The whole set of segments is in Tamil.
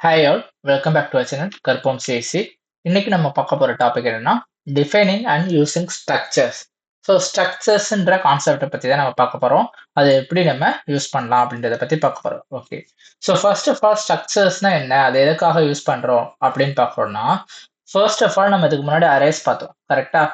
Hi all welcome back to our channel கற்போம் சிஎஸ்சி. இன்னைக்கு நம்ம பார்க்க போற டாபிக் என்னன்னா defining and using structures. So ஸ்ட்ரக்சர்ஸ்ன்ற கான்செப்டை பத்தி தான் நம்ம பார்க்க போறோம். அதை எப்படி நம்ம யூஸ் பண்ணலாம் அப்படின்றத பத்தி பார்க்க போறோம். Okay, so first of all ஸ்ட்ரக்சர்ஸ்னா என்ன, அது எதுக்காக யூஸ் பண்றோம் அப்படின்னு பார்க்கறோம்னா, ஃபர்ஸ்ட் ஆஃப் ஆல் நம்ம இதுக்கு முன்னாடி அரேஸ் பார்த்தோம், கரெக்டா?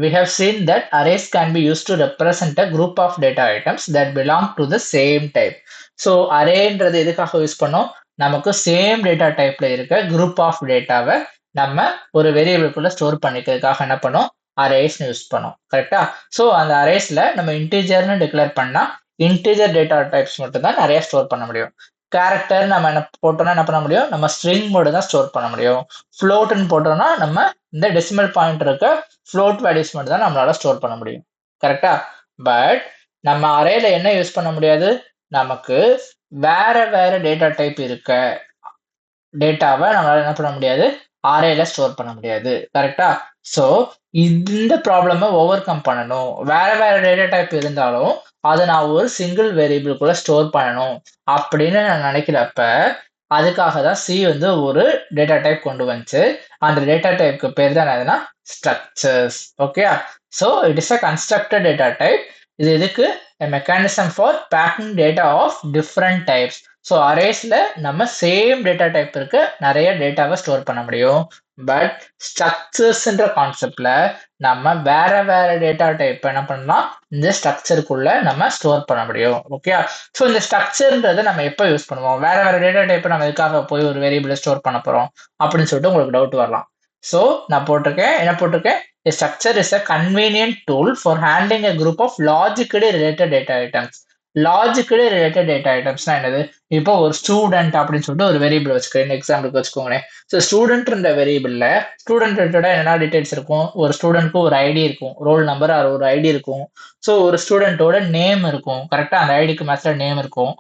We have seen that arrays can be used to represent a group of data items that belong to the same type. So அரேன்றது எதுக்காக யூஸ் பண்ணோம்? நமக்கு சேம் டேட்டா டைப்ல இருக்க குரூப் ஆஃப் டேட்டாவை நம்ம ஒரு வேரியபிள்குள்ள ஸ்டோர் பண்ணிக்கிறதுக்காக என்ன பண்ணோம்? அரேஸ் யூஸ் பண்ணோம், கரெக்டா? ஸோ அந்த அரேஸ்ல நம்ம இன்டீஜர்னு டிக்ளேர் பண்ணா இன்டீஜர் டேட்டா டைப்ஸ் மட்டும் தான் நிறைய ஸ்டோர் பண்ண முடியும். கேரக்டர் நம்ம என்ன போட்டோம்னா என்ன பண்ண முடியும்? நம்ம ஸ்ட்ரிங் மட்டும் தான் ஸ்டோர் பண்ண முடியும். ஃப்ளோட்னு போட்டோம்னா நம்ம இந்த டெசிமல் பாயிண்ட் இருக்க ஃப்ளோட் வேல்யூஸ் மட்டும் தான் நம்மளால ஸ்டோர் பண்ண முடியும், கரெக்டா? பட் நம்ம அரேல என்ன யூஸ் பண்ண முடியாது? நமக்கு வேற வேற டேட்டா டைப் இருக்க டேட்டாவை நம்மளால என்ன பண்ண முடியாது? அரேல ஸ்டோர் பண்ண முடியாது, கரெக்டா? ஸோ இந்த ப்ராப்ளமை ஓவர் கம் பண்ணணும். வேற வேற டேட்டா டைப் இருந்தாலும் அதை நான் ஒரு சிங்கிள் வேரியபிள்குள்ள ஸ்டோர் பண்ணணும் அப்படின்னு நான் நினைக்கிறப்ப அதுக்காக தான் சி வந்து ஒரு டேட்டா டைப் கொண்டு வந்துச்சு. அந்த டேட்டா டைப்க்கு பேர் தான் என்னதுன்னா structures. Okay, so it is a constructed data type. இது எதுக்கு? a mechanism for packing data of different types. So அரேஸ்ல நம்ம சேம் டேட்டா டைப் இருக்க நிறைய டேட்டாவை ஸ்டோர் பண்ண முடியும். பட் ஸ்ட்ரக்சர்ஸ்ன்ற கான்செப்ட்ல நம்ம வேற வேற டேட்டா டைப் என்ன பண்ணலாம்? இந்த ஸ்ட்ரக்சருக்குள்ள நம்ம ஸ்டோர் பண்ண முடியும். ஓகே, ஸோ இந்த ஸ்ட்ரக்சர்ன்றதை நம்ம எப்போ யூஸ் பண்ணுவோம்? வேற வேற டேட்டா டைப் நம்ம எதுக்காக போய் ஒரு வேரியபிளை ஸ்டோர் பண்ண போறோம் அப்படின்னு சொல்லிட்டு உங்களுக்கு டவுட் வரலாம். ஸோ நான் போட்டிருக்கேன், என்ன போட்டிருக்கேன்? A structure is a convenient tool for handling a group of logically related data items. Logically related data ஐட்டம்ஸ்னா என்னது? இப்போ ஒரு ஸ்டூடெண்ட் அப்படின்னு சொல்லிட்டு ஒரு வேரியபிள் வச்சுக்கிறேன், எக்ஸாம்பிளுக்கு வச்சுக்கோங்களேன். ஸோ ஸ்டூடெண்ட்ன்ற வேரியபிள்ல ஸ்டூடெண்ட் ரிலேட்டடா என்னென்ன டீடைல்ஸ் இருக்கும்? ஒரு ஸ்டூடெண்ட்க்கு ஒரு ஐடி இருக்கும், ரோல் நம்பர் அது ஒரு ஐடி இருக்கும். ஸோ ஒரு ஸ்டூடெண்டோட நேம் இருக்கும், கரெக்டா? அந்த ஐடிக்கு மேட்ச்ல நேம் இருக்கும்.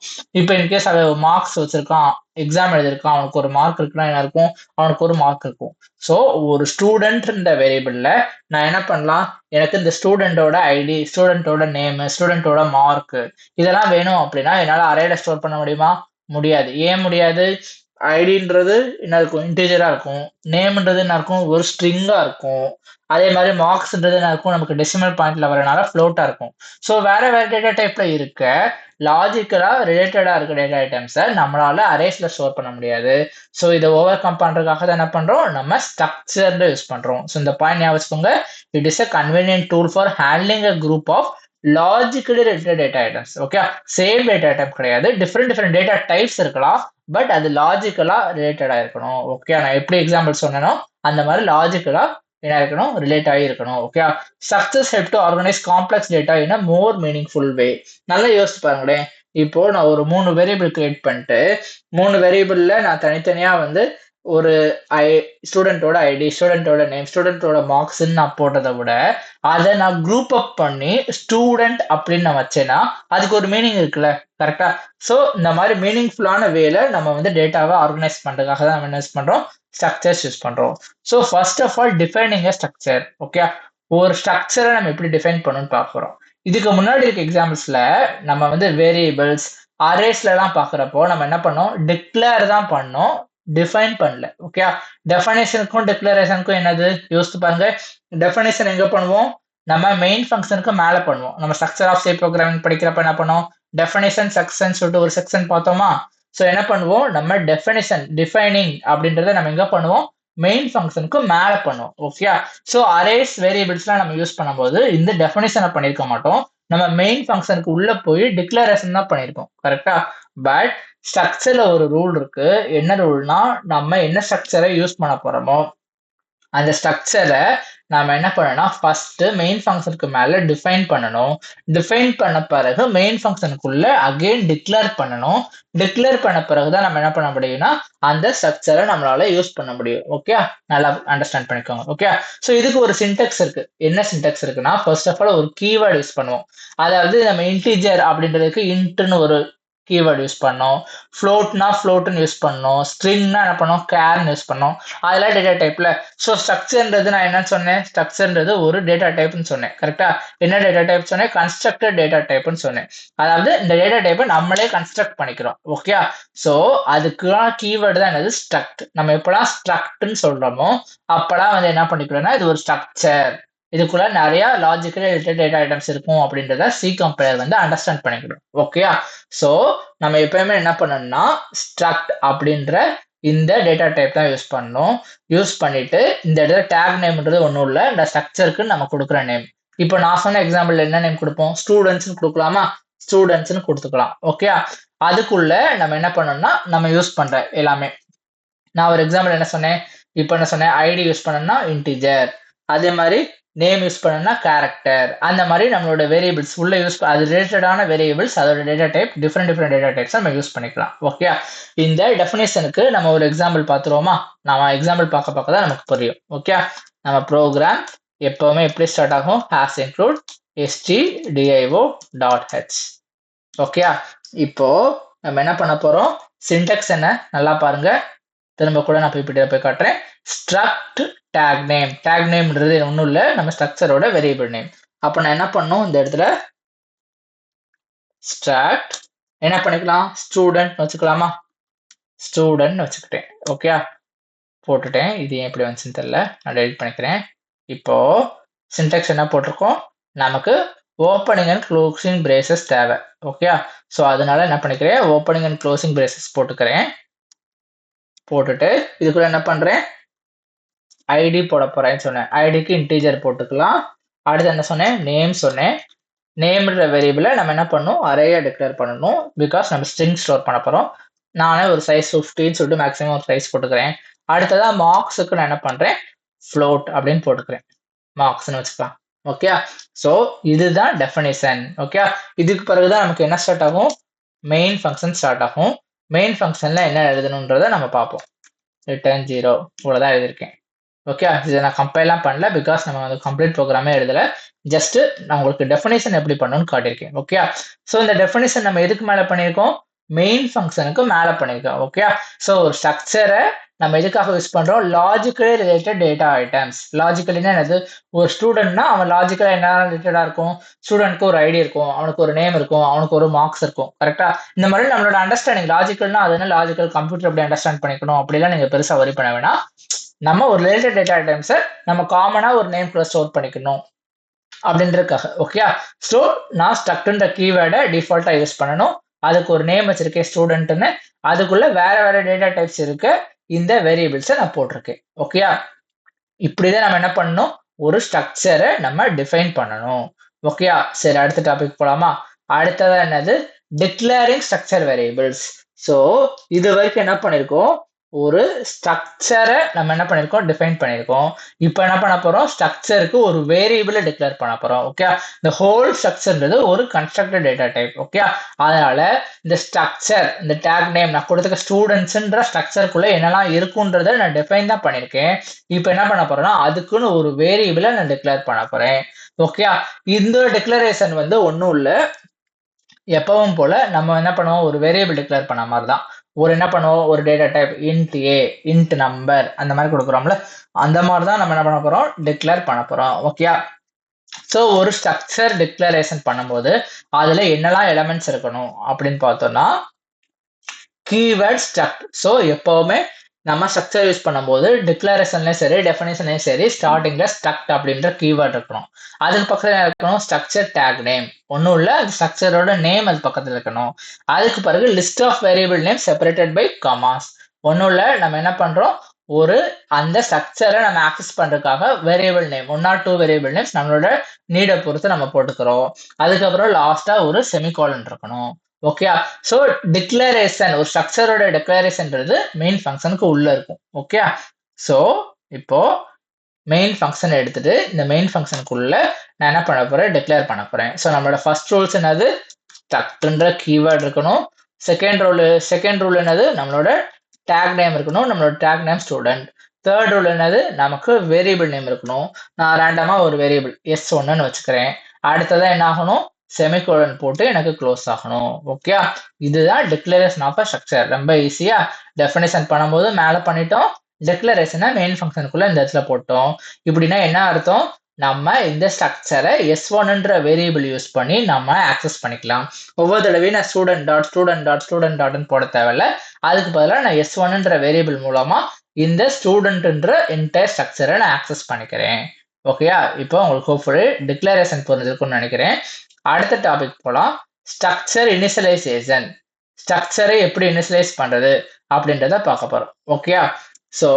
இப்போ இன்கேஸ் அவன் மார்க்ஸ் வச்சிருக்கான், எக்ஸாம் எழுதிருக்கான், அவனுக்கு ஒரு மார்க் இருக்குன்னா என்ன இருக்கும்? அவனுக்கு ஒரு மார்க் இருக்கும். ஸோ ஒரு ஸ்டூடெண்ட்ன்ற வேரியபிள்ல நான் என்ன பண்ணலாம்? எனக்கு இந்த ஸ்டூடெண்டோட ஐடி, ஸ்டூடெண்டோட நேம், ஸ்டூடெண்டோட மார்க் இதெல்லாம் வேணும் அப்படின்னா என்னால அரேல ஸ்டோர் பண்ண முடியுமா? முடியாது. ஏன் முடியாது? ஐடின்றது என்ன இருக்கும்? இன்டீஜரா இருக்கும். நேம்ன்றது என்ன இருக்கும்? ஒரு ஸ்ட்ரிங்கா இருக்கும். அதே மாதிரி மார்க்ஸ்ன்றது என்ன இருக்கும்? நமக்கு டெசிமல் பாயிண்ட்ல வரனால ஃப்ளோட்டா இருக்கும். ஸோ வேற வேற டேட்டா டைப்ல இருக்க லாஜிக்கலா ரிலேட்டடா இருக்க டேட்டா ஐட்டம்ஸை நம்மளால அரேஸ்ல ஸ்டோர் பண்ண முடியாது. ஸோ இதை ஓவர் கம் பண்றதுக்காக தான் என்ன பண்றோம்? நம்ம ஸ்ட்ரக்சர்ல யூஸ் பண்றோம். ஸோ இந்த பாயிண்ட் ஞாபகம் வச்சுக்கோங்க. It is a convenient tool for handling a group of logically related data items. Okay, same data type கிடையாது, டிஃப்ரெண்ட் டிஃப்ரெண்ட் டேட்டா டைப்ஸ் இருக்கலாம். பட் அது லாஜிக்கலா ரிலேட்டடா இருக்கணும். ஓகே, நான் எப்படி எக்ஸாம்பிள் சொன்னேனோ அந்த மாதிரி லாஜிக்கலா என்ன இருக்கணும்? ரிலேட் ஆகி இருக்கணும். Okay, structures help to organize complex data in a more meaningful way. நல்லா யோசிச்சு பாருங்களேன். இப்போ நான் ஒரு 3 வேரியபிள் கிரியேட் பண்ணிட்டு 3 வேரியபிள்ல நான் தனித்தனியா வந்து ஒரு ஸ்டூடெண்டோட ஐடி, ஸ்டூடெண்டோட நேம், ஸ்டூடெண்டோட மார்க்ஸ்ன்னு நான் போட்டதை விட அதை நான் குரூப் அப் பண்ணி ஸ்டூடெண்ட் அப்படின்னு நான் வச்சேன்னா அதுக்கு ஒரு மீனிங் இருக்குல்ல, கரெக்டா? ஸோ இந்த மாதிரி மீனிங்ஃபுல்லான வேல நம்ம வந்து டேட்டாவை ஆர்கனைஸ் பண்றதுக்காக தான் நம்ம என்ன யூஸ் பண்றோம்? ஸ்ட்ரக்சர்ஸ் யூஸ் பண்றோம். So first of all defining a structure. Okay, ஒரு ஸ்ட்ரக்சரை நம்ம எப்படி டிஃபைன் பண்ணணும்னு பார்க்குறோம். இதுக்கு முன்னாடி இருக்க எக்ஸாம்பிள்ஸ்ல நம்ம வந்து வேரியபிள்ஸ் அரேஸ்ல எல்லாம் பாக்குறப்போ நம்ம என்ன பண்ணோம்? டிக்ளேர் தான் பண்ணோம், டிஃபைன் பண்ணல. ஓகே, டெஃபனேஷனுக்கும் டிக்ளரேஷனுக்கும் என்னது? யோசித்து பாருங்க. டெஃபனேஷன் எங்க பண்ணுவோம்? நம்ம மெயின் ஃபங்க்ஷனுக்கு மேல பண்ணுவோம். நம்ம ஸ்ட்ரக்சர் ஆஃப் சி ப்ரோக்ராமிங் படிக்கிறப்ப என்ன பண்ணுவோம்? டெஃபனேஷன் செக்ஷன் சொல்லிட்டு ஒரு செக்ஷன் பார்த்தோமா? ஸோ என்ன பண்ணுவோம்? நம்ம டெஃபனேஷன் டிஃபைனிங் அப்படின்றத நம்ம எங்க பண்ணுவோம்? மெயின் ஃபங்க்ஷனுக்கு மேல பண்ணுவோம். ஓகே, ஸோ அரேஸ் வேரியபிள்ஸ்லாம் நம்ம யூஸ் பண்ணும்போது இந்த டெஃபனேஷனை பண்ணியிருக்க மாட்டோம். நம்ம மெயின் ஃபங்க்ஷனுக்கு உள்ள போய் டிக்ளரேஷன் தான் பண்ணியிருக்கோம், கரெக்டா? பட் ஸ்ட்ரக்சர்ல ஒரு ரூல் இருக்கு. என்ன ரூல்னா, நம்ம என்ன ஸ்ட்ரக்சரை யூஸ் பண்ண போறோமோ அந்த ஸ்ட்ரக்சரை நாம என்ன பண்ணணும்னா ஃபர்ஸ்ட் மெயின் ஃபங்க்ஷனுக்கு மேல டிஃபைன் பண்ணணும். டிஃபைன் பண்ண பிறகு மெயின் ஃபங்க்ஷனுக்குள்ள அகைன் டிக்ளேர் பண்ணணும். டிக்ளேர் பண்ண பிறகுதான் நம்ம என்ன பண்ண முடியும்னா அந்த ஸ்ட்ரக்சரை நம்மளால யூஸ் பண்ண முடியும். ஓகே, நல்லா அண்டர்ஸ்டாண்ட் பண்ணிக்கோங்க. ஓகே, ஸோ இதுக்கு ஒரு சின்டெக்ஸ் இருக்கு. என்ன சின்டெக்ஸ் இருக்குன்னா, ஃபர்ஸ்ட் ஆஃப் ஆல் ஒரு கீவேர்டு யூஸ் பண்ணுவோம். அதாவது நம்ம இன்டீஜர் அப்படின்றதுக்கு இன்ட்னு ஒரு கீவேர்டு யூஸ் பண்ணோம். ஃப்ளோட்னா ஃப்ளோட்னு யூஸ் பண்ணோம். ஸ்ட்ரிங்னா என்ன பண்ணோம், கேர்னு யூஸ் பண்ணோம். அதெல்லாம் டேட்டா டைப்ல. ஸோ ஸ்ட்ரக்சர்ன்றது நான் என்ன சொன்னேன், ஸ்ட்ரக்சர்ன்றது ஒரு டேட்டா டைப்னு சொன்னேன். கரெக்டா? என்ன டேட்டா டைப் சொன்னேன், கன்ஸ்ட்ரக்டட் டேட்டா டைப்னு சொன்னேன். அதாவது இந்த டேட்டா டைப்பை நம்மளே கன்ஸ்ட்ரக்ட் பண்ணிக்கிறோம். ஓகே. ஸோ அதுக்கான கீவேர்டு தான் என்னது, ஸ்ட்ரக்ட். நம்ம எப்பெல்லாம் ஸ்ட்ரக்ட்னு சொல்றோமோ அப்பெல்லாம் வந்து என்ன பண்ணிக்கிறோம்னா இது ஒரு ஸ்ட்ரக்சர், இதுக்குள்ள நிறைய லாஜிக்கலி ரிலேட்டட் டேட்டா ஐட்டம்ஸ் இருக்கும் அப்படின்றத சி கம்பைலர் வந்து அண்டர்ஸ்டாண்ட் பண்ணிக்கணும். ஓகேயா? ஸோ நம்ம எப்பயுமே என்ன பண்ணணும்னா ஸ்ட்ரக்ட் அப்படின்ற இந்த டேட்டா டைப் தான் யூஸ் பண்ணணும். யூஸ் பண்ணிட்டு இந்த இடத்துல டேக் நேம்ன்றது ஒன்றும் இல்லை, இந்த ஸ்ட்ரக்சருக்கு நம்ம கொடுக்குற நேம். இப்போ நான் சொன்ன எக்ஸாம்பிள் என்ன நேம் கொடுப்போம், ஸ்டூடெண்ட்ஸ்னு கொடுக்கலாமா, ஸ்டூடெண்ட்ஸ்னு கொடுத்துக்கலாம். ஓகே. அதுக்குள்ள நம்ம என்ன பண்ணணும்னா நம்ம யூஸ் பண்ற எல்லாமே. நான் ஒரு எக்ஸாம்பிள் என்ன சொன்னேன், இப்போ என்ன சொன்னேன், ஐடி யூஸ் பண்ணணும்னா இன்டிஜர், அதே மாதிரி நேம் யூஸ் பண்ணணும்னா கேரக்டர், அந்த மாதிரி நம்மளோட வேரியபிள்ஸ் உள்ள யூஸ் அது ரிலேட்டடான வேரியபிள்ஸ், அதோட data type different data types நம்ம யூஸ் பண்ணிக்கலாம். ஓகே. இந்த டெஃபினேஷனுக்கு நம்ம ஒரு எக்ஸாம்பிள் பார்த்துருவோமா, நம்ம எக்ஸாம்பிள் பார்க்க தான் நமக்கு புரியும். ஓகே. நம்ம ப்ரோக்ராம் எப்பவுமே எப்படி ஸ்டார்ட் ஆகும், ஹாஸ் இன்க்ளூட் stdio.h. ஓகே. இப்போ நம்ம என்ன பண்ண போறோம், சின்டெக்ஸ் என்ன நல்லா பாருங்க. திரும்ப கூட நான் போய் காட்டுறேன். Struct take name. டேக் நேம்ன்றது ஒன்றும் இல்லை, நம்ம ஸ்ட்ரக்சரோட வேரியபிள் நேம். அப்போ நான் என்ன பண்ணும், இந்த இடத்துல ஸ்ட்ரக்ட் என்ன பண்ணிக்கலாம், ஸ்டூடெண்ட் வச்சுக்கலாமா, ஸ்டூடெண்ட் வச்சுக்கிட்டேன். ஓகே, போட்டுட்டேன். இது ஏன் எப்படி வந்துச்சுன்னு தெரியல, நான் டெலிட் பண்ணிக்கிறேன். இப்போ சின்டெக்ஸ் என்ன போட்டிருக்கோம், நமக்கு ஓப்பனிங் அண்ட் க்ளோசிங் பிரேசஸ் தேவை. ஓகே. ஸோ அதனால என்ன பண்ணிக்கிறேன், ஓப்பனிங் அண்ட் க்ளோசிங் பிரேசஸ் போட்டுக்கிறேன். போட்டுட்டு இதுக்குள்ள என்ன பண்றேன், ஐடி போட போறேன்னு சொன்னேன். ஐடிக்கு இன்டீஜர் போட்டுக்கலாம். அடுத்து என்ன சொன்னேன், நேம் சொன்னேன். நேம்ன்ற வேரியபிளை நம்ம என்ன பண்ணணும், அரேயா டிக்ளேர் பண்ணணும். பிகாஸ் நம்ம ஸ்ட்ரிங் ஸ்டோர் பண்ண போறோம். நானே ஒரு சைஸ் 50 சொல்லிட்டு மேக்ஸிமம் ஒரு சைஸ் போட்டுக்கிறேன். அடுத்ததா மார்க்ஸுக்கு நான் என்ன பண்றேன், ஃப்ளோட் அப்படின்னு போட்டுக்கிறேன். மார்க்ஸ்னு வச்சுக்கலாம். ஓகே. ஸோ இதுதான் டெஃபினேஷன். ஓகே. இதுக்கு பிறகுதான் நமக்கு என்ன ஸ்டார்ட் ஆகும், மெயின் ஃபங்க்ஷன் ஸ்டார்ட் ஆகும். மெயின் ஃபங்க்ஷன்ல என்ன எழுதணுன்றதை நம்ம பார்ப்போம். ரிட்டர்ன் 0 இவ்வளோதான் எழுதியிருக்கேன். ஓகே. இதை நான் கம்பைலாம் பண்ணல, பிகாஸ் நம்ம வந்து கம்ப்ளீட் ப்ரோக்ராமே எழுதலை. ஜஸ்ட் நான் உங்களுக்கு டெஃபினேஷன் எப்படி பண்ணணும்னு காட்டியிருக்கேன். ஓகே. ஸோ இந்த டெஃபினேஷன் நம்ம எதுக்கு மேலே பண்ணியிருக்கோம், மெயின் ஃபங்க்ஷனுக்கு மேலே பண்ணியிருக்கோம். ஓகே. ஸோ ஒரு ஸ்ட்ரக்சரை நம்ம எதுக்காக யூஸ் பண்றோம், லாஜிக்கலி ரிலேட்டட் டேட்டா ஐட்டம்ஸ். லாஜிக்கலினா என்னது, ஒரு ஸ்டூடெண்ட்னா அவன் லாஜிக்கலா என்ன ரிலேட்டடா இருக்கும், ஸ்டூடெண்ட்க்கு ஒரு ஐடி இருக்கும், அவனுக்கு ஒரு நேம் இருக்கும், அவனுக்கு ஒரு மார்க்ஸ் இருக்கும். கரெக்டா? இந்த மாதிரி நம்மளோட அண்டர்ஸ்டாண்டிங், லாஜிக்கல்னா அது என்ன, லாஜிக்கல் கம்ப்யூட்டர் எப்படி அண்டர்ஸ்டாண்ட் பண்ணிக்கணும் அப்படிலாம் நீங்க பெருசா வரி பண்ண வேணாம். நம்ம ஒரு ரிலேட்டட் டேட்டா ஐட்டம்ஸை நம்ம காமனா ஒரு நேம்குள்ள ஸ்டோர் பண்ணிக்கணும் அப்படின்றதுக்காக. ஓகே. ஸோ நான் ஸ்ட்ரக்ட்ன்ற கீவேர்டை டிஃபால்ட்டா யூஸ் பண்ணணும். அதுக்கு ஒரு நேம் வச்சிருக்கேன் ஸ்டூடெண்ட்னு, அதுக்குள்ள வேற வேற டேட்டா டைப்ஸ் இருக்கு, இந்த வேரியபிள்ஸை நான் போட்டிருக்கேன். ஓகேயா? இப்படிதான் நம்ம என்ன பண்ணணும், ஒரு ஸ்ட்ரக்சரை நம்ம டிஃபைன் பண்ணணும். ஓகேயா? சரி, அடுத்த டாபிக் போலாமா. அடுத்ததா என்னது, டிக்ளேரிங் ஸ்ட்ரக்சர் வேரியபிள்ஸ். ஸோ இது வரைக்கும் என்ன பண்ணிருக்கோம், ஒரு ஸ்ட்ரக்சரை நம்ம என்ன பண்ணிருக்கோம், டிஃபைன் பண்ணிருக்கோம். இப்போ என்ன பண்ண போறோம், ஸ்ட்ரக்சருக்கு ஒரு வேரியபிளை டிக்ளேர் பண்ண போறோம். ஓகே. இந்த ஹோல் ஸ்ட்ரக்சர்ன்றது ஒரு கன்ஸ்ட்ரக்டட் டேட்டா டைப். ஓகே. அதனால இந்த ஸ்ட்ரக்சர், இந்த டேக் நேம் நான் கொடுத்துக்க ஸ்டூடெண்ட்ஸ்ன்ற ஸ்ட்ரக்சருக்குள்ள என்னெல்லாம் இருக்குன்றதை நான் டிஃபைன் தான் பண்ணிருக்கேன். இப்போ என்ன பண்ண போறேன்னா அதுக்குன்னு ஒரு வேரியபிளை நான் டிக்ளேர் பண்ண போறேன். ஓகே. இந்த டிக்ளரேஷன் வந்து ஒன்றும் இல்லை, எப்பவும் போல நம்ம என்ன பண்ணுவோம், ஒரு வேரியபிள் டிக்ளேர் பண்ண மாதிரி தான். ஒரு என்ன பண்ணுவோம், ஒரு டேட்டா டைப் இன்ட் ஏ, இன்ட் நம்பர், அந்த மாதிரி கொடுக்குறோம்ல, அந்த மாதிரி தான் நம்ம என்ன பண்ண போறோம், டிக்ளேர் பண்ண போறோம். ஓகே. ஸோ ஒரு ஸ்ட்ரக்சர் டிக்ளரேஷன் பண்ணும்போது அதுல என்னெல்லாம் எலமெண்ட்ஸ் இருக்கணும் அப்படின்னு பார்த்தோம்னா, கீவேர்ட் ஸ்ட்ரக்ட். ஸோ எப்பவுமே நம்ம ஸ்ட்ரக்சர் யூஸ் பண்ணும்போது டிக்ளரேஷன்லயும் சரி டெஃபினேஷன்லயும் சரி ஸ்டார்டிங்ல ஸ்ட்ரக்ட் அப்படின்ற கீவேர்ட் இருக்கணும். அதுக்கு பக்கத்துல இருக்கணும் ஸ்ட்ரக்சர் டேக் நேம். ஒன்றும் இல்லை, அது ஸ்ட்ரக்சரோட நேம் அது பக்கத்துல இருக்கணும். அதுக்கு பிறகு list of variable name separated by commas. ஒன்றும் இல்லை, நம்ம என்ன பண்றோம், ஒரு அந்த ஸ்ட்ரக்சரை நம்ம ஆக்சஸ் பண்றதுக்காக variable name 1 or 2 variable names நம்மளோட நீடை பொறுத்து நம்ம போட்டுக்கிறோம். அதுக்கப்புறம் லாஸ்டா ஒரு செமிகாலன் இருக்கணும். ஓகே. ஸோ டிக்ளரேஷன், ஒரு ஸ்ட்ரக்சரோட டிக்ளரேஷன்ன்றது மெயின் ஃபங்க்ஷனுக்கு உள்ள இருக்கும். ஓகே. ஸோ இப்போ மெயின் ஃபங்க்ஷன் எடுத்துட்டு இந்த மெயின் ஃபங்க்ஷனுக்குள்ள நான் என்ன பண்ண போறேன், டிக்ளேர் பண்ண போறேன். ஸோ நம்மளோட ஃபர்ஸ்ட் ரூல்ஸ் என்னது, ஸ்ட்ரக்ட்ன்ற கீவேர்ட் இருக்கணும். செகண்ட் ரூல் என்னது, நம்மளோட டேக் நேம் இருக்கணும், நம்மளோட take name student. Third rule என்னது, நமக்கு வேரியபிள் நேம் இருக்கணும். நான் ரேண்டமா ஒரு வேரியபிள் S1ன்னு வச்சுக்கிறேன். அடுத்ததான் என்ன ஆகணும், செமிகோலன் போட்டு எனக்கு க்ளோஸ் ஆகணும். ஓகே, இதுதான் டிக்ளரேஷன் ஆஃப் அ ஸ்ட்ரக்சர். ரொம்ப ஈஸியா டெஃபினேஷன் பண்ணும்போது மேல பண்ணிட்டோம், டிக்ளரேஷனை மெயின் ஃபங்க்ஷனுக்குள்ள இந்த இடத்துல போட்டோம். இப்படின்னா என்ன அர்த்தம்? நம்ம இந்த ஸ்ட்ரக்சரை S1ன்ற வேரியபிள் யூஸ் பண்ணி நம்ம ஆக்சஸ் பண்ணிக்கலாம். ஒவ்வொரு தடவையும் நான் ஸ்டூடெண்ட் டாட்னு போட தேவையில்ல. அதுக்கு பதிலாக நான் S1ன்ற வேரியபிள் மூலமா இந்த ஸ்டூடெண்ட்ன்ற என்டையர் ஸ்ட்ரக்சரை நான் ஆக்சஸ் பண்ணிக்கிறேன். ஓகேயா, இப்போ உங்களுக்கு ஹோப்ஃபுல்லி டிக்ளரேஷன் புரிஞ்சிருக்கும்னு நினைக்கிறேன். அடுத்த டாபிக் போலாம். Structure initialization. ஸ்ட்ரக்சரை எப்படி இனிஷியலைஸ் பண்றது அப்படின்றத பார்க்க போறோம். ஓகேயா, ஸோ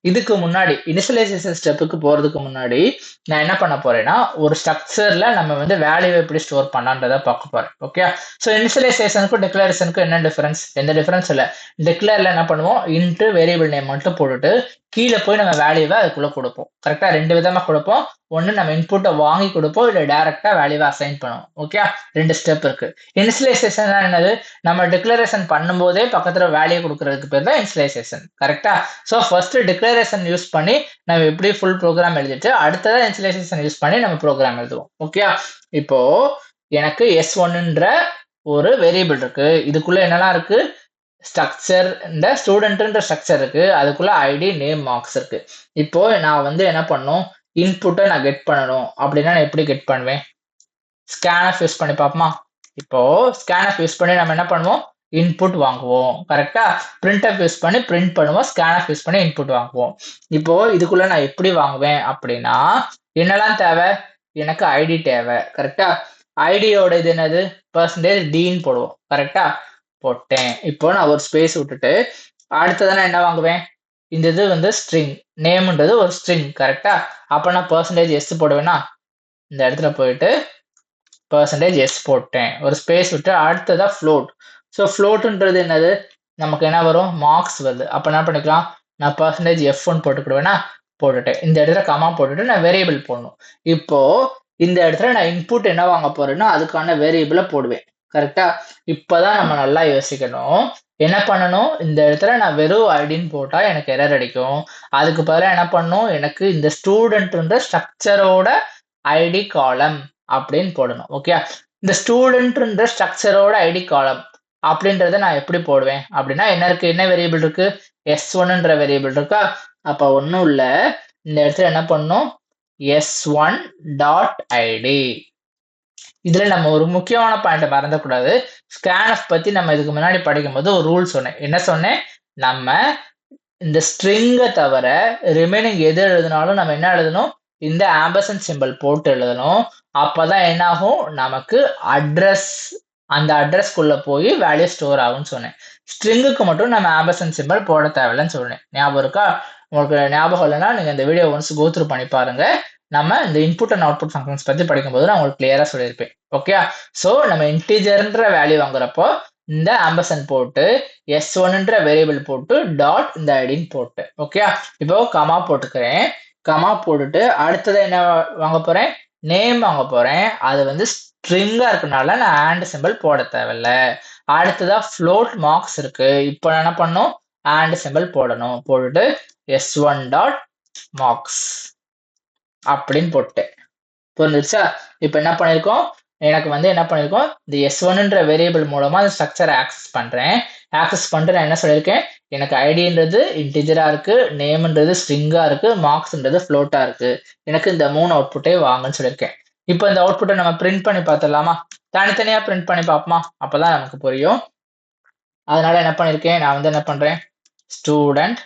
இதுக்கு முன்னாடி இனிஷியலைசேஷன் ஸ்டெப்புக்கு போறதுக்கு முன்னாடி நான் என்ன பண்ண போறேன்னா, ஒரு ஸ்ட்ரக்சர்ல நம்ம வந்து வேல்யூ எப்படி ஸ்டோர் பண்ணலான்றத பார்க்க போறேன். ஓகே, ஸோ இனிஷியலைசேஷனுக்கும் டிக்ளரேஷனுக்கும் என்ன டிஃபரன்ஸ்? எந்த டிஃபரன்ஸ் இல்லை. டிக்ளேர்ல என்ன பண்ணுவோம், இன்ட்டு வேரியபிள் நேம் மட்டும் போட்டுட்டு கீழே போய் நம்ம வேல்யூவை அதுக்குள்ள கொடுப்போம். கரெக்டா ரெண்டு விதமா கொடுப்போம். ஒன்று நம்ம இன்புட்டை வாங்கி கொடுப்போம், இல்லை டைரக்டா வேல்யூவை அசைன் பண்ணுவோம். ஓகே, ரெண்டு ஸ்டெப் இருக்கு. இனிஷியலைசேஷன் என்னது? நம்ம டிக்ளரேஷன் பண்ணும்போதே பக்கத்துல வேல்யூ கொடுக்கறதுக்கு பேர் தான் இனிஷியலைசேஷன். கரெக்டா? ஸோ ஃபர்ஸ்ட் டிக்ளரேஷன் யூஸ் பண்ணி நம்ம எப்படி ஃபுல் ப்ரோக்ராம் எழுதிட்டு அடுத்ததா இனிஷியலைசேஷன் யூஸ் பண்ணி நம்ம ப்ரோக்ராம் எழுதுவோம். ஓகே, இப்போ எனக்கு S1ன்ற ஒரு வேரியபிள் இருக்கு. இதுக்குள்ள என்னெல்லாம் இருக்கு? ஸ்ட்ரக்சர், இந்த ஸ்டூடெண்ட்ன்ற ஸ்ட்ரக்சர் இருக்கு, அதுக்குள்ள ஐடி நேம் மார்க்ஸ் இருக்கு. இப்போ நான் வந்து என்ன பண்ணும், இன்புட்டை நான் கெட் பண்ணணும் அப்படின்னா நான் எப்படி கெட் பண்ணுவேன்? ஸ்கேன்எஃப் யூஸ் பண்ணி பார்ப்போமா? இப்போ ஸ்கேன்எஃப் யூஸ் பண்ணி நம்ம என்ன பண்ணுவோம், இன்புட் வாங்குவோம். கரெக்டா? பிரிண்ட்எஃப் யூஸ் பண்ணி பிரிண்ட் பண்ணுவோம், ஸ்கேன்எஃப் யூஸ் பண்ணி இன்புட் வாங்குவோம். இப்போ இதுக்குள்ள நான் எப்படி வாங்குவேன் அப்படின்னா, என்னெல்லாம் தேவை? எனக்கு ஐடி தேவை. கரெக்டா? ஐடியோட இது என்னது? %d போடுவோம். கரெக்டா? போட்டேன். இப்போ நான் ஒரு ஸ்பேஸ் விட்டுட்டு அடுத்ததான் நான் என்ன வாங்குவேன்? இந்த இது வந்து ஸ்ட்ரிங், நேம்ன்றது ஒரு ஸ்ட்ரிங். கரெக்டா? அப்ப நான் %s போடுவேன்னா, இந்த இடத்துல போயிட்டு %s போட்டேன். ஒரு ஸ்பேஸ் விட்டு அடுத்ததா ஃப்ளோட். ஸோ ஃப்ளோட்ன்றது என்னது? நமக்கு என்ன வரும்? மார்க்ஸ் வருது. அப்ப என்ன பண்ணிக்கலாம், நான் %f1 போட்டுக்கிடுவேன்னா, போட்டுட்டேன். இந்த இடத்துல கமா போட்டுட்டு நான் வேரியபிள் போடணும். இப்போ இந்த இடத்துல நான் இன்புட் என்ன வாங்க போறேன்னா அதுக்கான வேரியபிளை போடுவேன். கரெக்டா? இப்பதான் நம்ம நல்லா யோசிக்கணும். என்ன பண்ணணும், இந்த இடத்துல நான் வெறும் ஐடின்னு போட்டா எனக்கு எரர் அடிக்கும். அதுக்கு பதிலாக என்ன பண்ணணும், எனக்கு இந்த ஸ்டூடெண்ட்ன்ற ஸ்ட்ரக்சரோட ஐடி காலம் அப்படின்னு போடணும். ஓகே, இந்த ஸ்டூடெண்ட்ன்ற ஸ்ட்ரக்சரோட ஐடி காலம் அப்படின்றத நான் எப்படி போடுவேன் அப்படின்னா, என்ன இருக்கு, என்ன வேரியபிள் இருக்கு? S1ன்ற வேரியபிள் இருக்கா? அப்ப ஒன்றும் இல்லை, இந்த இடத்துல என்ன பண்ணணும், S1.id. இதுல நம்ம ஒரு முக்கியமான பாயிண்ட் மறந்துடக்கூடாது. ஸ்கேன்எஃப் பத்தி நம்ம இதுக்கு முன்னாடி படிக்கும்போது ஒரு ரூல் சொன்னேன். என்ன சொன்னேன்? நம்ம இந்த ஸ்ட்ரிங்கை தவிர ரிமைனிங் எது எழுதினாலும் நம்ம என்ன எழுதணும், இந்த ஆம்பர்சன்ட் சிம்பிள் போட்டு எழுதணும். அப்பதான் என்ன ஆகும், நமக்கு அட்ரஸ், அந்த அட்ரஸ்க்குள்ள போய் வேல்யூ ஸ்டோர் ஆகும்னு சொன்னேன். ஸ்ட்ரிங்குக்கு மட்டும் நம்ம ஆம்பர்சன்ட் சிம்பிள் போட தேவையில்லைன்னு சொன்னேன். ஞாபகம் இருக்கா? உங்களுக்கு ஞாபகம் இல்லைன்னா நீங்க இந்த வீடியோ ஒன்ஸ் கோத்ரூ பண்ணி பாருங்க. நம்ம இந்த இன்புட் அண்ட் அவுட்புட் ஃபங்க்ஷன்ஸ் பத்தி படிக்கும்போது நான் உங்களுக்கு கிளியரா சொல்லியிருப்பேன். ஓகே, ஸோ நம்ம இன்டீஜர்ன்ற வேல்யூ வாங்குறப்போ இந்த ஆம்பர்சன்ட் போட்டு S1ன்ற வேரியபிள் போட்டு டாட் இந்த ஐடின்னு போட்டு, ஓகே, இப்போ கமா போட்டுக்கிறேன். கமா போட்டுட்டு அடுத்தது என்ன வாங்க போறேன்? நேம் வாங்க போறேன். அது வந்து ஸ்ட்ரிங்கா இருக்கனால நான் ஆண்ட் சிம்பிள் போட தேவையில்ல. அடுத்ததா ஃப்ளோட் மார்க்ஸ் இருக்கு. இப்போ நான் என்ன பண்ணும், ஆண்ட் சிம்பிள் போடணும். போட்டுட்டு S1.marks அப்படின்னு போட்டேன். புரிஞ்சிருச்சா? இப்போ என்ன பண்ணிருக்கோம், எனக்கு வந்து என்ன பண்ணிருக்கோம், இந்த S1ன்ற வேரியபிள் மூலமா அந்த ஸ்ட்ரக்சரை ஆக்சஸ் பண்றேன். ஆக்சஸ் பண்ணிட்டு நான் என்ன சொல்லியிருக்கேன், எனக்கு ஐடின்றது இன்டிஜரா இருக்கு, நேம்ன்றது ஸ்ட்ரிங்கா இருக்கு, மார்க்ஸ்ன்றது ஃப்ளோட்டா இருக்கு. எனக்கு இந்த 3 அவுட்புட்டே வாங்கன்னு சொல்லியிருக்கேன். இப்போ இந்த அவுட்புட்டை நம்ம பிரிண்ட் பண்ணி பார்த்துடலாமா? தனித்தனியா பிரிண்ட் பண்ணி பார்ப்போமா? அப்பதான் நமக்கு புரியும். அதனால என்ன பண்ணிருக்கேன், நான் வந்து என்ன பண்றேன், ஸ்டூடெண்ட்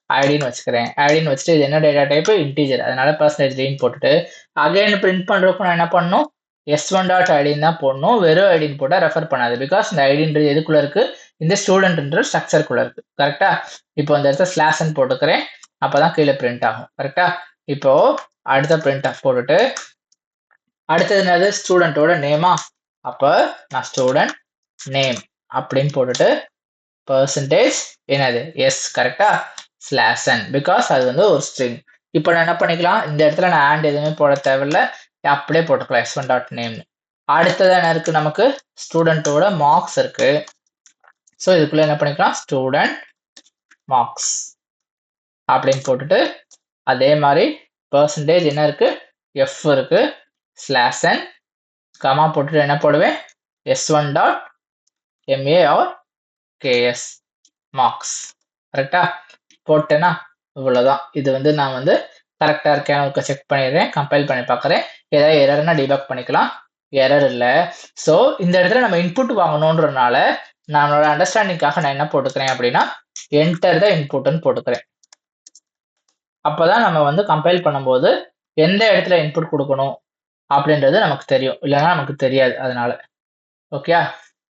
ஐடின்னு வச்சுக்கிறேன். ஐடின்னு வச்சுட்டு இது என்ன டேட்டா டைப், இன்டீஜர். அதனால %d போட்டுட்டு அகைன் பிரிண்ட் பண்றதுக்கு நான் என்ன பண்ணணும், S1.idன்னு தான் போடணும். வெறும் ஐடின்னு போட்டா ரெஃபர் பண்ணாது. பிகாஸ் இந்த ஐடின்றது எதுக்குள்ள இருக்கு, இந்த ஸ்டூடெண்ட்ன்ற ஸ்ட்ரக்சருக்குள்ள இருக்கு. கரெக்டா? இப்போ இந்த இடத்துல ஸ்லாஷ்ன்னு போட்டுக்கிறேன். அப்பதான் கீழே பிரிண்ட் ஆகும். கரெக்டா? இப்போ அடுத்த பிரிண்ட் ஆஃப் போட்டுட்டு அடுத்தது என்னது, ஸ்டூடெண்டோட நேமா? அப்ப நான் ஸ்டூடெண்ட் நேம் அப்படின்னு போட்டுட்டு பர்சன்டேஜ் என்னது எஸ். கரெக்டா? /n பிகாஸ் அது வந்து ஒரு ஸ்ட்ரிங். இப்போ நான் என்ன பண்ணிக்கலாம், இந்த இடத்துல நான் ஆண்ட் எதுவுமே போட தேவையில்ல, அப்படியே போட்டுக்கலாம் S1.name. அடுத்தது என்ன இருக்கு, நமக்கு ஸ்டூடெண்டோட மார்க்ஸ் இருக்கு. ஸோ இதுக்குள்ள என்ன பண்ணிக்கலாம், ஸ்டூடெண்ட் மார்க்ஸ் அப்படின்னு போட்டுட்டு அதே மாதிரி பர்சன்டேஜ் என்ன இருக்கு, எஃப் இருக்கு, /n கமா போட்டுட்டு என்ன போடுவேன், s1 dot ma or ks marks. கரெக்டா போட்டேன்னா இவ்வளவுதான். இது வந்து நான் வந்து கரெக்டா இருக்கான்னு செக் பண்ணிடுறேன், கம்பைல் பண்ணி பார்க்குறேன். ஏதாவது எரர்னா டிபக் பண்ணிக்கலாம், எரர் இல்லை. ஸோ இந்த இடத்துல நம்ம இன்புட் வாங்கணுன்றதுனால நம்மளோட அண்டர்ஸ்டாண்டிங்காக நான் என்ன போட்டுக்கிறேன் அப்படின்னா என்டர் த இன்புட்னு போட்டுக்கிறேன். அப்பதான் நம்ம வந்து கம்பைல் பண்ணும்போது எந்த இடத்துல இன்புட் கொடுக்கணும் அப்படின்றது நமக்கு தெரியும், இல்லைன்னா நமக்கு தெரியாது. அதனால ஓகே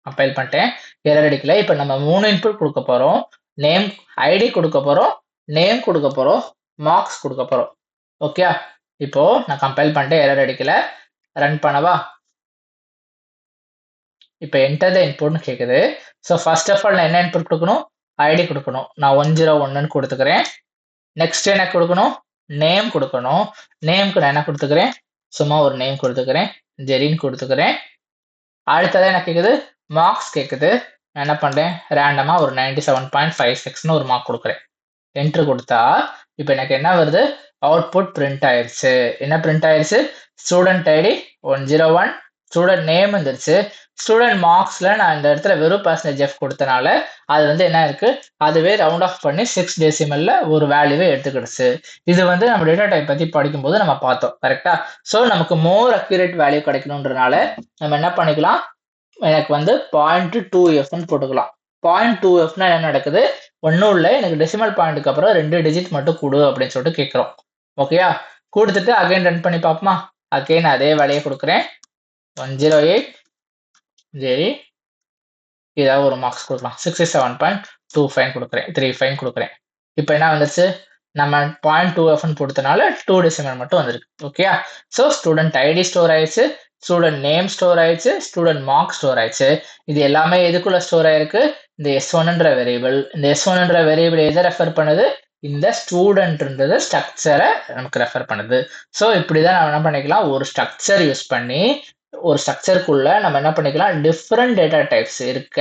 கம்பைல் பண்ணிட்டேன், எரர் அடிக்கல. இப்போ நம்ம 3 இன்புட் கொடுக்க போறோம். நேம் ஐடி கொடுக்க போறோம், நேம் கொடுக்க போறோம், மார்க்ஸ் கொடுக்க போறோம். ஓகே இப்போ நான் கம்பைல் பண்ணிட்டு எரர் அடிக்கல, ரன் பண்ணவா. இப்போ என்டர் த இன்புட்னு கேட்குது. ஸோ ஃபர்ஸ்ட் ஆஃப் ஆல் நான் என்ன இன்புட் கொடுக்கணும், ஐடி கொடுக்கணும். நான் 101ன்னு கொடுத்துக்கிறேன். நெக்ஸ்ட் என்ன கொடுக்கணும், நேம் கொடுக்கணும். நேம்க்கு நான் என்ன கொடுத்துக்கிறேன், சும்மா ஒரு நேம் கொடுத்துக்கிறேன், ஜெரின்னு கொடுத்துக்கிறேன். அடுத்ததான் என்ன கேட்குது, மார்க்ஸ் கேட்குது. நான் என்ன பண்ணுறேன், ரேண்டமாக ஒரு 97.56ன்னு ஒரு மார்க் கொடுக்குறேன். என்ட்ரு கொடுத்தா இப்போ எனக்கு என்ன வருது, அவுட்புட் பிரிண்ட் ஆயிடுச்சு. என்ன பிரிண்ட் ஆயிடுச்சு, ஸ்டூடெண்ட் ஐடி 101, ஸ்டூடெண்ட் நேம் வந்துருச்சு. ஸ்டூடெண்ட் மார்க்ஸில் நான் இந்த இடத்துல வெறும் %f கொடுத்தனால அது வந்து என்ன இருக்கு, அதுவே ரவுண்ட் ஆஃப் பண்ணி 6 டெசிமல்ல ஒரு வேல்யூவை எடுத்துக்கிடுச்சு. இது வந்து நம்ம டேட்டா டைப் பற்றி படிக்கும்போது நம்ம பார்த்தோம். கரெக்டா. ஸோ நமக்கு மோர் அக்யூரேட் வேல்யூ கிடைக்கணுன்றனால நம்ம என்ன பண்ணிக்கலாம், எனக்கு வந்து 0.2fன்னு போட்டுக்கலாம். 0.2fனா என்ன நடக்குது, ஒன்றும் இல்லை, எனக்கு டெசிமல் பாயிண்ட்டுக்கு அப்புறம் 2 டிஜிட் மட்டும் கொடு அப்படின்னு சொல்லிட்டு கேட்குறோம். ஓகேயா, கொடுத்துட்டு அகைன் ரன் பண்ணி பார்ப்போமா. அகைன் அதே வேலையை கொடுக்குறேன், 108 சரி, ஏதாவது ஒரு மார்க்ஸ் கொடுக்கலாம், 67.25 கொடுக்குறேன், 35 கொடுக்குறேன். இப்போ என்ன வந்துருச்சு, நம்ம 0.2fன்னு கொடுத்தனால 2 டெசிமல் மட்டும் வந்திருக்கு. ஓகேயா. ஸோ ஸ்டூடெண்ட் ஐடி ஸ்டோர் ஆயிடுச்சு, ஸ்டூடெண்ட் நேம் ஸ்டோர் ஆயிடுச்சு, ஸ்டூடெண்ட் மார்க் ஸ்டோர் ஆயிடுச்சு. இது எல்லாமே எதுக்குள்ள ஸ்டோர் ஆயிருக்கு, இந்த s1ன்ற வேரியபிள். இந்த s1ன்ற வேரியபிள் எதை ரெஃபர் பண்ணுது, இந்த ஸ்டூடெண்ட்ன்றது ஸ்ட்ரக்சரை நமக்கு ரெஃபர் பண்ணுது. ஸோ இப்படிதான் நம்ம என்ன பண்ணிக்கலாம், ஒரு ஸ்ட்ரக்சர் யூஸ் பண்ணி ஒரு ஸ்ட்ரக்சருக்குள்ள நம்ம என்ன பண்ணிக்கலாம், டிஃப்ரெண்ட் டேட்டா டைப்ஸ் இருக்க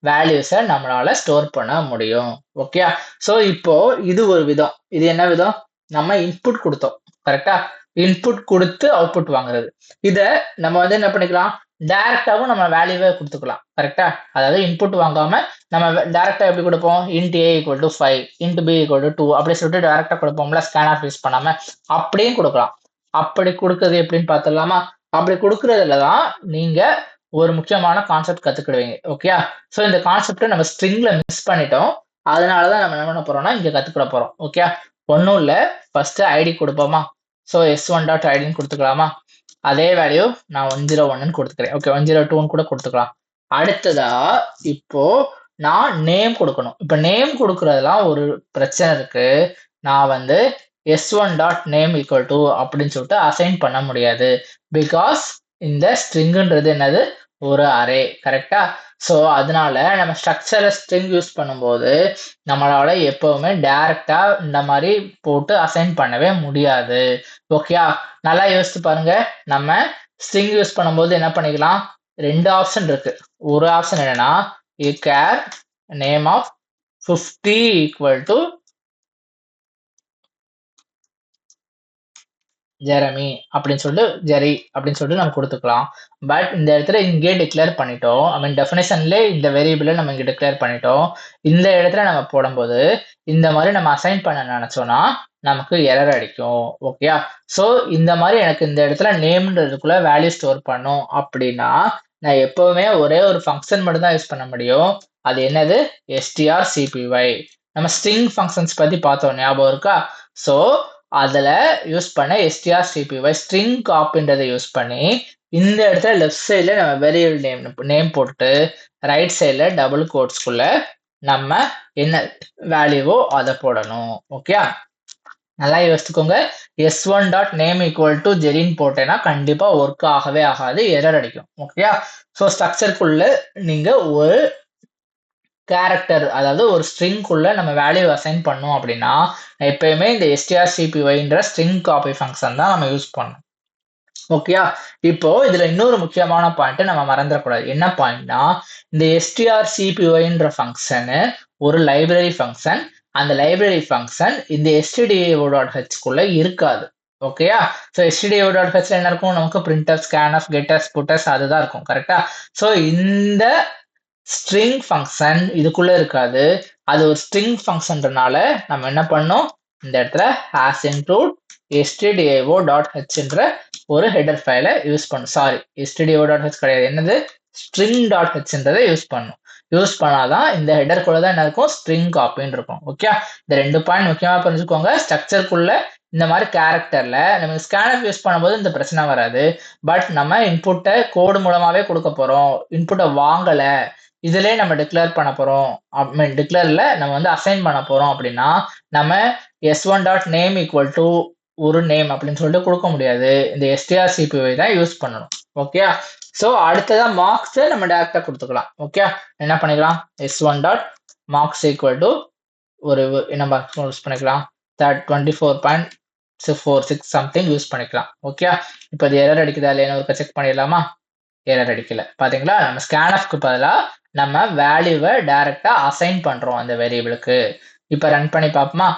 வேல்யூஸை நம்மளால ஸ்டோர் பண்ண முடியும். ஓகே. ஸோ இப்போ இது ஒரு விதம். இது என்ன விதம், நம்ம இன்புட் கொடுத்தோம். கரெக்டா, இன்புட் கொடுத்து அவுட்புட் வாங்குறது. இதை நம்ம வந்து என்ன பண்ணிக்கலாம், டைரக்டாவும் நம்ம வேல்யூவே கொடுத்துக்கலாம். கரெக்டா, அதாவது இன்புட் வாங்காம நம்ம டைரக்டா எப்படி கொடுப்போம், int a = 5, int b = 2 அப்படி சொல்லிட்டு டைரக்டா கொடுப்போம்ல, ஸ்கேன் யூஸ் பண்ணாம. அப்படியும் கொடுக்கலாம். அப்படி கொடுக்கறது எப்படின்னு பார்த்துடலாமா. அப்படி கொடுக்கறதுல தான் நீங்க ஒரு முக்கியமான கான்செப்ட் கத்துக்கிடுவீங்க. ஓகே. ஸோ இந்த கான்செப்டை நம்ம ஸ்ட்ரிங்ல மிஸ் பண்ணிட்டோம், அதனாலதான் நம்ம என்ன பண்ண போறோம்னா இங்க கத்துக்கிட போறோம். ஓகே, ஒன்றும் இல்லை, ஃபர்ஸ்ட் ஐடி கொடுப்போமா. ஸோ s1.idன்னு கொடுத்துக்கலாமா. அதே வேல்யூ நான் 101ன்னு கொடுத்துக்கிறேன். ஓகே, 102ன்னு கூட கொடுத்துக்கலாம். அடுத்ததா இப்போ நான் நேம் கொடுக்கணும். இப்போ நேம் கொடுக்கறதுலாம் ஒரு பிரச்சனை இருக்கு. நான் வந்து s1.name = அப்படின்னு சொல்லிட்டு அசைன் பண்ண முடியாது. பிகாஸ் இந்த ஸ்ட்ரிங்ன்றது என்னது, ஒரு அரே. கரெக்டா. ஸோ அதனால நம்ம ஸ்ட்ரக்சரை ஸ்ட்ரிங் யூஸ் பண்ணும்போது நம்மளால எப்பவுமே டைரக்டா இந்த மாதிரி போட்டு அசைன் பண்ணவே முடியாது. ஓகே, நல்லா யோசிச்சு பாருங்க. நம்ம ஸ்ட்ரிங் யூஸ் பண்ணும்போது என்ன பண்ணிக்கலாம், 2 ஆப்ஷன் இருக்கு. ஒரு ஆப்ஷன் என்னன்னா, char name of 50 = ஜெரமி அப்படின்னு சொல்லிட்டு, ஜெரி அப்படின்னு சொல்லிட்டு நம்ம கொடுத்துக்கலாம். பட் இந்த இடத்துல இங்கே டிக்ளேர் பண்ணிட்டோம், ஐ மீன் டெஃபினேஷன்ல இந்த வேரியபிளை நம்ம இங்கே டிக்ளேர் பண்ணிட்டோம். இந்த இடத்துல நம்ம போடும்போது இந்த மாதிரி நம்ம அசைன் பண்ண நினைச்சோம்னா நமக்கு எரர் அடிக்கும். ஓகே. ஸோ இந்த மாதிரி எனக்கு இந்த இடத்துல நேம்ன்றதுக்குள்ள வேல்யூ ஸ்டோர் பண்ணும் அப்படின்னா நான் எப்பவுமே ஒரே ஒரு ஃபங்க்ஷன் மட்டும் தான் யூஸ் பண்ண முடியும். அது என்னது, strcpy. நம்ம ஸ்ட்ரிங் ஃபங்க்ஷன்ஸ் பத்தி பார்த்தோம், ஞாபகம் இருக்கா. ஸோ அதில் யூஸ் பண்ண strcpy ஸ்ட்ரிங் காப்பின்றதை யூஸ் பண்ணி இந்த இடத்துல லெஃப்ட் சைடில் நம்ம வேரியபிள் நேம் போட்டு ரைட் சைடில் டபுள் கோட்ஸ்குள்ள நம்ம என்ன வேல்யூவோ அதை போடணும். ஓகே, நல்லா யோசிச்சுக்கோங்க. s1.name = ஜெரின்னு போட்டேன்னா கண்டிப்பா ஒர்க் ஆகவே ஆகாது, எரர் அடிக்கும். ஓகே. ஸோ ஸ்ட்ரக்சருக்குள்ள நீங்க ஒரு கேரக்டர், அதாவது ஒரு ஸ்ட்ரிங்குள்ள நம்ம வேல்யூ அசைன் பண்ணோம் அப்படின்னா எப்பயுமே இந்த strcpyன்ற ஸ்ட்ரிங் காப்பி ஃபங்க்ஷன் தான் நம்ம யூஸ் பண்ணணும். ஓகே. இப்போ இதுல இன்னொரு முக்கியமான பாயிண்ட் நம்ம மறந்துடக்கூடாது. என்ன பாயிண்ட்னா, இந்த strcpyன்ற ஃபங்க்ஷனு ஒரு லைப்ரரி ஃபங்க்ஷன். அந்த லைப்ரரி ஃபங்க்ஷன் இந்த stdio.h குள்ள இருக்காது. ஓகேயா? ஸோ stdio.h என்ன இருக்கும்? நமக்கு printf, scanf, getf, putf அதுதான் இருக்கும். கரெக்டா? ஸோ இந்த ஸ்ட்ரிங் ஃபங்க்ஷன் இதுக்குள்ள இருக்காது. அது ஒரு ஸ்ட்ரிங் ஃபங்க்ஷன்றனால நம்ம என்ன பண்ணோம்? இந்த இடத்துல has include stdio.h என்ற ஒரு ஹெடர் ஃபைலை யூஸ் பண்ணும். சாரி, stdio.h கிடையாது. என்னது? string.hன்றதை யூஸ் பண்ணும். யூஸ் பண்ணாதான் இந்த ஹெடருக்குள்ள தான் என்ன இருக்கும்? ஸ்ட்ரிங் காப்பின்னு இருக்கும். ஓகே? இந்த 2 பாயிண்ட் முக்கியமா புரிஞ்சுக்கோங்க. ஸ்ட்ரக்சருக்குள்ள இந்த மாதிரி கேரக்டர்ல நம்ம ஸ்கேன்எஃப் யூஸ் பண்ணும்போது இந்த பிரச்சனை வராது. பட் நம்ம இன்புட்டை கோடு மூலமாவே கொடுக்க போறோம். இன்புட்டை வாங்கல, இதுலயே நம்ம டிக்ளேர் பண்ண போறோம். டிக்ளேர்ல நம்ம வந்து அசைன் பண்ண போறோம் அப்படின்னா நம்ம s1.name equal to ஒரு நேம் அப்படின்னு சொல்லிட்டு கொடுக்க முடியாது. இந்த strcpy தான் யூஸ் பண்ணணும். ஓகே? ஸோ அடுத்ததான் மார்க்ஸ் நம்ம டைரக்டா கொடுத்துக்கலாம். ஓகே? என்ன பண்ணிக்கலாம்? s1.marks equal to ஒரு என்ன யூஸ் பண்ணிக்கலாம்? 24.46 சம்திங் யூஸ் பண்ணிக்கலாம். ஓகே? இப்போ இது எரர் அடிக்குதா இல்லையா ஒரு செக் பண்ணிடலாமா? எரர் அடிக்கல. பாத்தீங்களா? நம்ம scanfக்கு பதிலா நம்ம வேல்யூவை டைரக்டா அசைன் பண்றோம் அந்த வேரியபிளுக்கு. இப்ப ரன் பண்ணி பார்ப்போமா?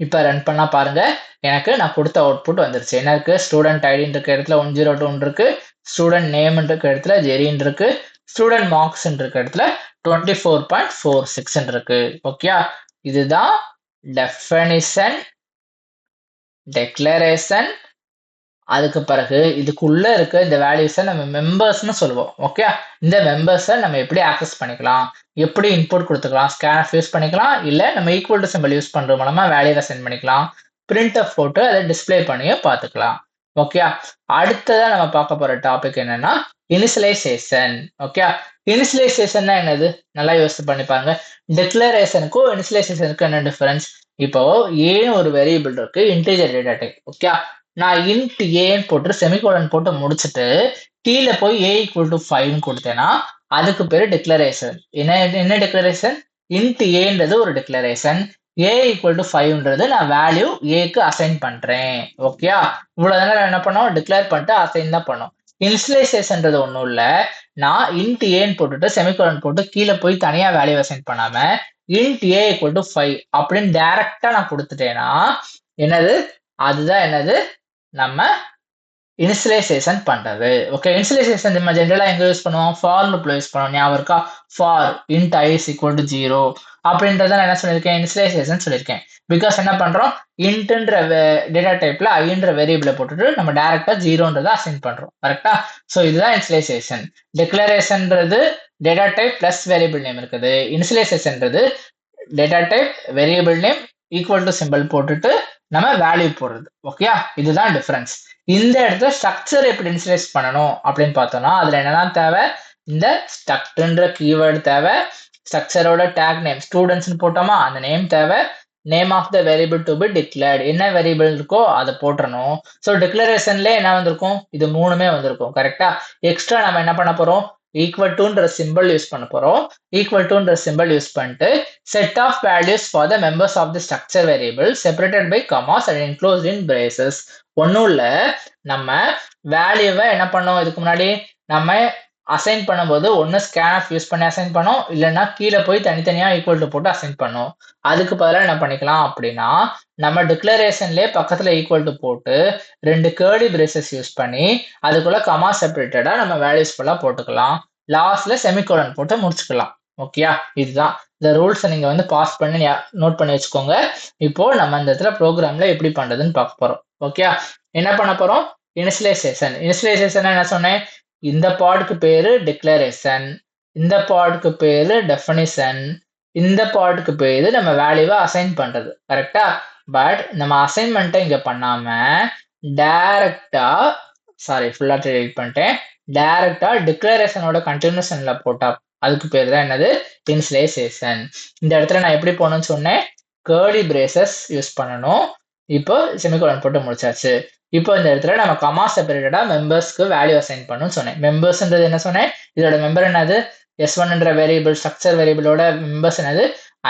இப்ப ரன் பண்ணா பாருங்க, எனக்கு நான் கொடுத்த அவுட்புட் வந்துருச்சு. என்ன இருக்கு? ஸ்டூடெண்ட் ஐடின்னு இருக்க இடத்துல 102 இருக்கு, ஸ்டூடெண்ட் நேம் இருக்க இடத்துல ஜெரின்னு இருக்கு, ஸ்டூடெண்ட் மார்க்ஸ் இருக்க இடத்துல 24.46 இருக்கு. ஓகே? இதுதான் டெஃபினிஷன், டெக்ளரேஷன். அதுக்கு பிறகு இதுக்குள்ள இருக்க இந்த வேல்யூஸை நம்ம மெம்பர்ஸ்னு சொல்லுவோம். ஓகே? இந்த மெம்பர்ஸை நம்ம எப்படி ஆக்சஸ் பண்ணிக்கலாம், எப்படி இன்புட் கொடுத்துக்கலாம், ஸ்கேன்எஃப் யூஸ் பண்ணிக்கலாம், இல்ல நம்ம ஈக்குவல் டு சிம்பிள் யூஸ் பண்றது மூலமா வேல்யூவை சென்ட் பண்ணிக்கலாம், பிரிண்ட்எஃப் போட்டு அதை டிஸ்பிளே பண்ணியும் பார்த்துக்கலாம். ஓகே? அடுத்ததா நம்ம பார்க்க போற டாபிக் என்னன்னா இனிஷியலைசேஷன். ஓகே? இனிஷியலைசேஷன்னா என்னது? நல்லா யோசிச்சு பண்ணி பாருங்க. டிக்ளரேஷனுக்கும் இனிஷியலைசேஷனுக்கும் என்ன டிஃபரன்ஸ்? இப்போ ஏன்னு ஒரு வேரியபிள் இருக்கு, இன்டிஜர் டேட்டா டைப். ஓகே? நான் இன்ட் ஏன்னு போட்டு செமிகோலன் போட்டு முடிச்சுட்டு கீழே போய் a ஈக்குவல் டு 5 கொடுத்தேன்னா அதுக்கு பேரு டிக்ளரேஷன். என்ன டிக்ளரேஷன்? இன்ட் ஏன்றது ஒரு டிக்ளரேஷன், a ஈக்குவல் டு 5ன்றது நான் வேல்யூ ஏக்கு அசைன் பண்றேன். ஓகேயா? இவ்வளவு நான் என்ன பண்ணோம்? டிக்ளேர் பண்ணிட்டு அசைன் தான் பண்ணோம். இனிஷியலைசேஷன்ன்றது ஒன்றும் இல்லை, நான் இன்ட் ஏன்னு போட்டுட்டு செமிகோலன் போட்டு கீழே போய் தனியா வேல்யூ அசைன் பண்ணாம இன்ட் a ஈக்குவல் டு 5 அப்படின்னு டைரக்டா நான் கொடுத்துட்டேன்னா என்னது? அதுதான் என்னது? நம்ம இனிஷியலைசேஷன் பண்றது. ஓகே? இனிஷியலைசேஷன் நம்ம ஜெனரலா எங்க யூஸ் பண்ணுவோம்? ஃபார் லூப்ல யூஸ் பண்ணுவோம். ஞாபகம் இருக்கா? For int i is equal to 0 அப்படின்றத நான் என்ன சொல்லியிருக்கேன்? இனிஷியலைசேஷன் சொல்லியிருக்கேன். பிகாஸ் என்ன பண்றோம்? இன்ட்ன்ற டேட்டா டைப்ல ஐன்ற வேரியபிளை போட்டுட்டு நம்ம டைரக்டா 0ன்றதை அசைன் பண்றோம். கரெக்டா? ஸோ இதுதான் இனிஷியலைசேஷன். டிக்ளரேஷன்ன்றது data type plus variable name இருக்குது. இனிஷியலைசேஷன்ன்றது data type variable name equal to simple போட்டுட்டு நம்ம வேல்யூ போடுறது. ஓகே? இதுதான் டிஃபரன்ஸ். இந்த இடத்துல ஸ்ட்ரக்சர் எப்படி இனிஷியலைஸ் பண்ணணும் அப்படின்னு பார்த்தோம்னா அதுல என்னெல்லாம் தேவை? இந்த ஸ்ட்ரக்ட்ன்ற கீவேர்டு தேவை, ஸ்ட்ரக்சரோட டேக் நேம் ஸ்டூடெண்ட்ஸ்னு போட்டோமா அந்த நேம் தேவை, name of the variable to be declared என்ன வேரியபிள் இருக்கோ அதை போட்டுறணும். ஸோ டிக்ளரேஷன்ல என்ன வந்திருக்கும்? இது மூணுமே வந்திருக்கும். கரெக்டா? எக்ஸ்ட்ரா நம்ம என்ன பண்ண போறோம்? ஈக்குவல் டுன்ற சிம்பிள் யூஸ் பண்ண போறோம். ஈக்குவல் டுன்ற சிம்பிள் யூஸ் பண்ணிட்டு set of values for the members of the structure variable separated by commas and enclosed in braces. ஒன்றும் இல்லை, நம்ம வேல்யூவை என்ன பண்ணோம்? இதுக்கு முன்னாடி நம்ம அசைன் பண்ணும்போது ஒன்று ஸ்கேன்எஃப் யூஸ் பண்ணி அசைன் பண்ணோம், இல்லைன்னா கீழே போய் தனித்தனியா ஈக்குவல் டு போட்டு அசைன் பண்ணோம். அதுக்கு பதிலாக என்ன பண்ணிக்கலாம் அப்படின்னா நம்ம டிக்ளரேஷன்லேயே பக்கத்துல ஈக்குவல் டு போட்டு 2 கேர்லி பிரேசஸ் யூஸ் பண்ணி அதுக்குள்ள கமா செப்பரேட்டடா நம்ம வேல்யூஸ் ஃபுல்லா போட்டுக்கலாம். லாஸ்ட்ல செமிகோலன் போட்டு முடிச்சுக்கலாம். ஓகேயா? இதுதான் இந்த ரூல்ஸை நீங்க வந்து பாஸ் பண்ணி நோட் பண்ணி வச்சுக்கோங்க. இப்போ நம்ம இந்த இடத்துல ப்ரோக்ராம்ல எப்படி பண்றதுன்னு பார்க்க போறோம். ஓகே? என்ன பண்ண போறோம்? இனிஷியலைசேஷன். இனிஷியலைசேஷன் என்ன சொன்னேன்? இந்த பார்ட்டுக்கு பேரு டிக்ளரேஷன், இந்த பார்ட்டுக்கு பேரு டெஃபினிஷன், இந்த பார்ட்டுக்கு பேரு நம்ம வேல்யூவை அசைன் பண்றது. கரெக்டா? பட் நம்ம அசைன்மெண்ட்டை இங்க பண்ணாம டைரக்டா, சாரி ஃபுல்லா டெலிட் பண்ணிட்டேன், டைரக்டா டிக்ளரேஷனோட கண்டினியூஷன்ல போட்டா அதுக்கு பேர் தான் என்னது? இனிஷியலைசேஷன். இந்த இடத்துல நான் எப்படி போகணும்னு சொன்னேன்? கேர்லி பிரேசஸ் யூஸ் பண்ணணும். இப்போ செமிகோலன் போட்டு முடிச்சாச்சு. இப்போ இந்த இடத்துல நம்ம கமா செப்பரேட்டடா மெம்பர்ஸ்க்கு வேல்யூ அசைன் பண்ணணும்னு சொன்னேன். மெம்பர்ஸ்ன்றது என்ன சொன்னேன்? இதோட மெம்பர் என்னது? S1ன்ற வேரியபிள் ஸ்ட்ரக்சர் வேரியபிளோட மெம்பர்ஸ் என்னது?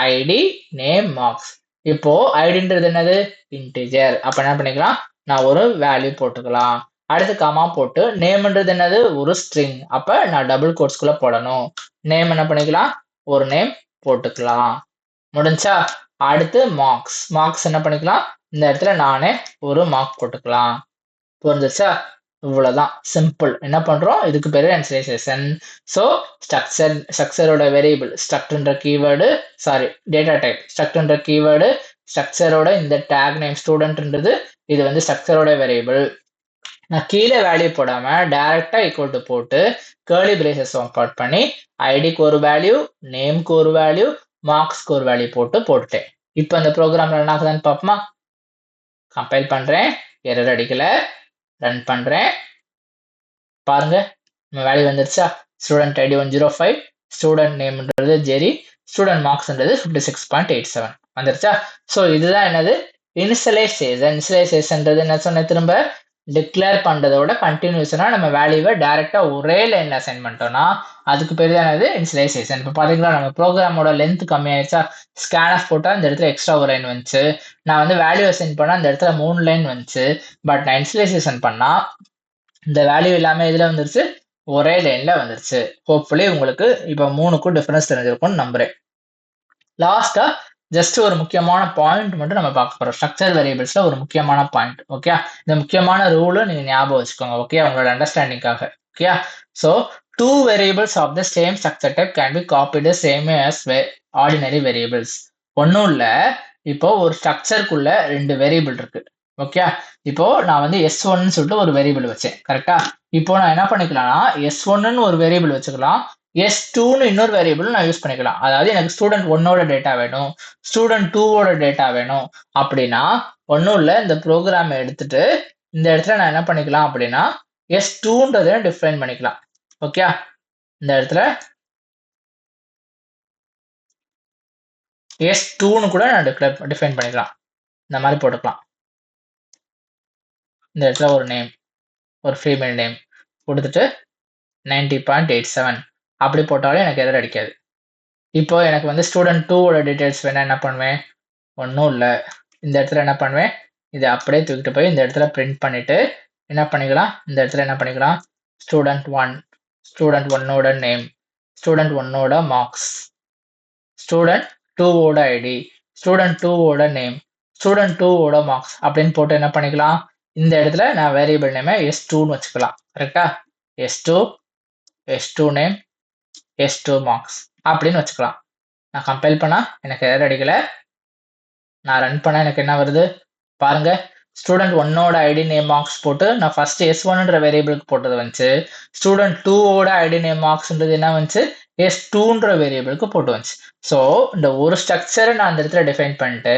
ID, name, marks. இப்போ ஐடின்றது என்னது? இன்டிஜர். அப்ப என்ன பண்ணிக்கலாம்? நான் ஒரு வேல்யூ போட்டுக்கலாம். அடுத்து கமா போட்டு நேம்ன்றது என்னது? ஒரு ஸ்ட்ரிங். அப்ப நான் டபுள் கோட்ஸ்குள்ள போடணும். நேம் என்ன பண்ணிக்கலாம்? ஒரு நேம் போட்டுக்கலாம். முடிஞ்சா? அடுத்து மார்க்ஸ். மார்க்ஸ் என்ன பண்ணிக்கலாம்? இந்த இடத்துல நானே ஒரு மார்க் போட்டுக்கலாம். புரிஞ்சிச்சா? இவ்வளவுதான் சிம்பிள். என்ன பண்றோம்? இதுக்கு பேரு இனிஷியலைசேஷன். ஸோ ஸ்ட்ரக்சரோட வேரியபிள் ஸ்ட்ரக்ட்ன்ற கீவேர்டு, சாரி டேட்டா டைப் ஸ்ட்ரக்ட்ன்ற கீவேர்டு, ஸ்ட்ரக்சரோட இந்த டேக் நேம் ஸ்டூடெண்ட்ன்றது இது வந்து ஸ்ட்ரக்சரோட வேரியபிள். நான் கீழே வேல்யூ போடாம டைரக்டா ஈக்குவல் டு போட்டு கேர்லி பிரேசஸ் கவுண்ட் பண்ணி ஐடிக்கு ஒரு வேல்யூ, நேம்க்கு ஒரு வேல்யூ, மார்க்ஸ்க்கு ஒரு வேல்யூ போட்டுட்டேன். இப்போ அந்த ப்ரோக்ராம் ரன் ஆகுதான்னு பார்ப்போமா? கம்பைல் பண்றேன், எரர் அடிக்கல, ரன் பண்றேன். பாருங்க நம்ம வேல்யூ வந்துருச்சா? ஸ்டூடெண்ட் ஐடி 105, ஸ்டூடெண்ட் நேம்ன்றது ஜெரி, ஸ்டூடெண்ட் மார்க்ஸ்ன்றது 56.87 வந்துருச்சா? ஸோ இதுதான் என்னது இனிஷியலைசேஷன். இனிஷியலைசேஷன்ன்றது என்ன சொன்ன திரும்ப டிக்ளேர் பண்றதோட கண்டினியூஸனா நம்ம வேல்யூவை டைரக்டா ஒரே லைன்ல அசைன் பண்ணிட்டோம்னா அதுக்கு பேர் தான் என்னது இனிஷியலைசேஷன். இப்போ பாத்தீங்களா நம்ம ப்ரோக்ராமோட லென்த் கம்மி ஆயிடுச்சா? ஸ்கேன்எஃப் போட்டா இந்த இடத்துல எக்ஸ்ட்ரா ஒரு லைன் வந்துச்சு. நான் வந்து வேல்யூ அசைன் பண்ணா இந்த இடத்துல 3 லைன் வந்துச்சு. பட் நான் இனிஷியலைசேஷன் பண்ணா இந்த வேல்யூ எல்லாமே இதுல வந்துருச்சு, ஒரே லைன்ல வந்துருச்சு. ஹோப்ஃபுல்லி உங்களுக்கு இப்போ 3க்கும் டிஃபரன்ஸ் தெரிஞ்சிருக்கும்னு நம்புறேன். லாஸ்டா ஜஸ்ட் ஒரு முக்கியமான பாயிண்ட் மட்டும் நம்ம பார்க்க போறோம். ஸ்ட்ரக்சர் வேரியபிள்ஸ்ல ஒரு முக்கியமான பாயிண்ட். ஓகே, இந்த முக்கியமான ரூலும் நீங்க ஞாபகம் வச்சுக்கோங்க. ஓகே, உங்களோட அண்டர்ஸ்டாண்டிங்காக. Okay, so 2 variables of the same structure type can be copied the same as ordinary variables. ஒன்றும் இல்லை, இப்போ ஒரு ஸ்ட்ரக்சருக்குள்ள 2 வேரியபிள் இருக்கு. ஓகே, இப்போ நான் வந்து S1 சொல்லிட்டு ஒரு வேரியபிள் வச்சேன். கரெக்டா? இப்போ நான் என்ன பண்ணிக்கலாம்னா S1 ஒரு வேரியபிள் வச்சுக்கலாம், S2ன்னு இன்னொரு வேரியபிள் நான் யூஸ் பண்ணிக்கலாம். அதாவது எனக்கு ஸ்டூடெண்ட் 1ஓட டேட்டா வேணும், ஸ்டூடெண்ட் 2ஓட டேட்டா வேணும் அப்படின்னா ஒன்றும் இல்லை, இந்த ப்ரோக்ராம் எடுத்துட்டு இந்த இடத்துல நான் என்ன பண்ணிக்கலாம் அப்படின்னா S2ன்றதை டிஃபைன் பண்ணிக்கலாம். ஓகே, இந்த இடத்துல S2ன்னு கூட நான் டிஃபைன் பண்ணிக்கலாம். இந்த மாதிரி போட்டுக்கலாம். இந்த இடத்துல ஒரு நேம், ஒரு ஃபீமேல் நேம் கொடுத்துட்டு 90.87 அப்படி போட்டாலும் எனக்கு எரர் அடிக்காது. இப்போ எனக்கு வந்து ஸ்டூடெண்ட் 2ஓட டீடைல்ஸ் வேணா என்ன பண்ணுவேன்? ஒன்றும் இல்லை, இந்த இடத்துல என்ன பண்ணுவேன்? இதை அப்படியே தூக்கிட்டு போய் இந்த இடத்துல பிரிண்ட் பண்ணிட்டு என்ன பண்ணிக்கலாம்? இந்த இடத்துல என்ன பண்ணிக்கலாம்? ஸ்டூடெண்ட் 1ஓட நேம், ஸ்டூடெண்ட் 1ஓட மார்க்ஸ், ஸ்டூடெண்ட் 2ஓட ஐடி, ஸ்டூடெண்ட் 2ஓட நேம், ஸ்டூடெண்ட் 2ஓட மார்க்ஸ் அப்படின்னு போட்டு என்ன பண்ணிக்கலாம்? இந்த இடத்துல நான் வேரியபிள் நேமை S2ன்னு வச்சுக்கலாம். கரெக்டா? S2 நேம், S2 மார்க்ஸ் அப்படின்னு வச்சுக்கலாம். நான் கம்பைல் பண்ணா எனக்கு எரர் அடிக்கல. நான் ரன் பண்ணா எனக்கு என்ன வருது பாருங்க. ஸ்டூடெண்ட் 1ஓட ஐடி நேம் மார்க்ஸ் போட்டு நான் ஃபர்ஸ்ட் S1ன்ற வேரியபிளுக்கு போட்டது வந்துச்சு. ஸ்டூடெண்ட் 2ஓட ஐடி நேம் மார்க்ஸ்ன்றது என்ன வந்துச்சு? S2ன்ற வேரியபிளுக்கு போட்டு வந்துச்சு. ஸோ இந்த ஒரு ஸ்ட்ரக்சரை நான் அந்த இடத்துல டிஃபைன் பண்ணிட்டு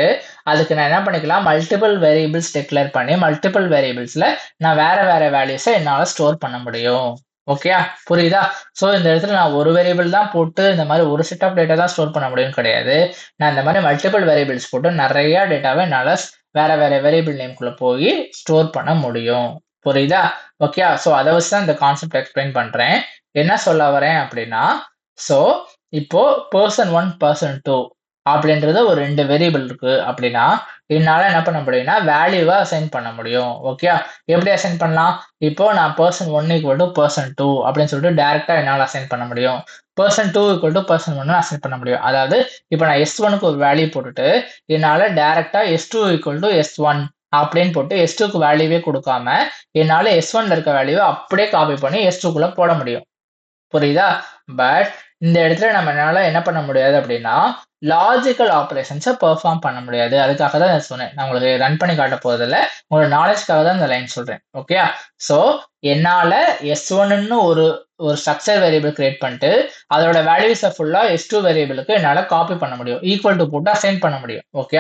அதுக்கு நான் என்ன பண்ணிக்கலாம்? மல்டிபிள் வேரியபிள்ஸ் டிக்ளேர் பண்ணி மல்டிபிள் வேரியபிள்ஸ்ல நான் வேற வேற வேல்யூஸை என்னால் ஸ்டோர் பண்ண முடியும். ஓகேயா? புரியுதா? ஸோ இந்த இடத்துல நான் ஒரு வேரியபிள் தான் போட்டு இந்த மாதிரி ஒரு செட் ஆஃப் டேட்டா தான் ஸ்டோர் பண்ண முடியும் கிடையாது. நான் இந்த மாதிரி மல்டிபிள் வேரியபிள்ஸ் போட்டு நிறைய டேட்டாவை என்னால் வேற வேற வேரியபிள் நேம்குள்ள போய் ஸ்டோர் பண்ண முடியும். புரியுதா? ஓகே, ஸோ அதை வச்சு தான் இந்த கான்செப்ட் எக்ஸ்பிளைன் பண்றேன். என்ன சொல்ல வரேன் அப்படின்னா, ஸோ இப்போ person1 person2 அப்படின்றது ஒரு 2 வேரியபிள் இருக்கு அப்படின்னா என்னால என்ன பண்ண முடியும்னா வேல்யூவை அசைன் பண்ண முடியும். ஓகே, எப்படி அசைன் பண்ணலாம்? இப்போ நான் person1 = person2 அப்படின்னு சொல்லிட்டு டைரக்டா என்னால் அசைன் பண்ண முடியும். person2 = person1 அசைன் பண்ண முடியும். அதாவது இப்போ நான் S1க்கு ஒரு வேல்யூ போட்டுட்டு என்னால டைரக்டா S2 = S1 அப்படின்னு போட்டு S2க்கு வேல்யூவே கொடுக்காம என்னால S1ல இருக்க வேல்யூவை அப்படியே காப்பி பண்ணி S2க்குள்ள போட முடியும். புரியுதா? பட் இந்த இடத்துல நம்மளால என்ன பண்ண முடியாது அப்படின்னா லாஜிக்கல் ஆப்ரேஷன்ஸை பெர்ஃபார்ம் பண்ண முடியாது. அதுக்காக தான் நான் சொன்னேன். நான் உங்களுக்கு ரன் பண்ணி காட்ட போறதில்ல, உங்களோட நாலேஜ்க்காக தான் இந்த லைன் சொல்றேன். ஓகே, ஸோ என்னால S1ன்னு ஒரு ஸ்ட்ரக்சர் வேரியபிள் கிரியேட் பண்ணிட்டு அதோட வேல்யூஸை ஃபுல்லா S2 வேரியபிளுக்கு என்னால காப்பி பண்ண முடியும், ஈக்குவல் டு போட்டு அசைன் பண்ண முடியும். ஓகே,